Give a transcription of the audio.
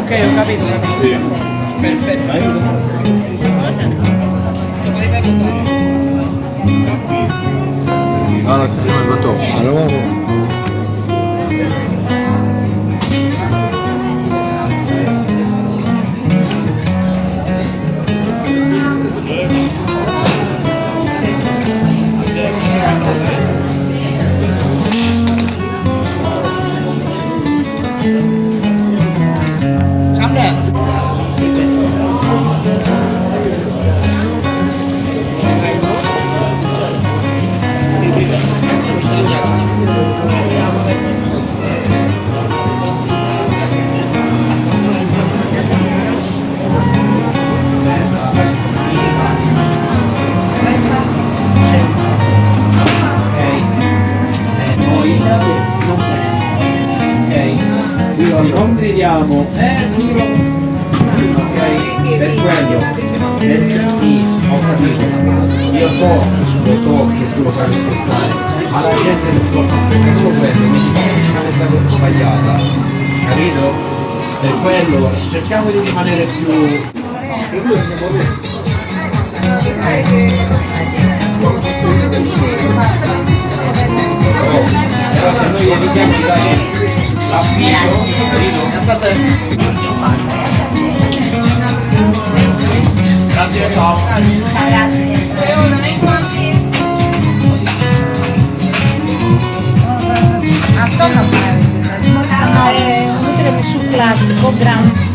Ok, ho capito. Sì. Perfetto. Allora, si è arrivato. Allora. Non gridiamo, ok? Per quello, sì, ho capito, io lo so che tu lo fai scherzare, ma la gente non può fare solo quello, quindi facciamo questa cosa sbagliata, capito? Per quello cerchiamo di rimanere più... Però se noi evitiamo di dare l'affitto, grazie, ciao. Un tiramisù classico grande.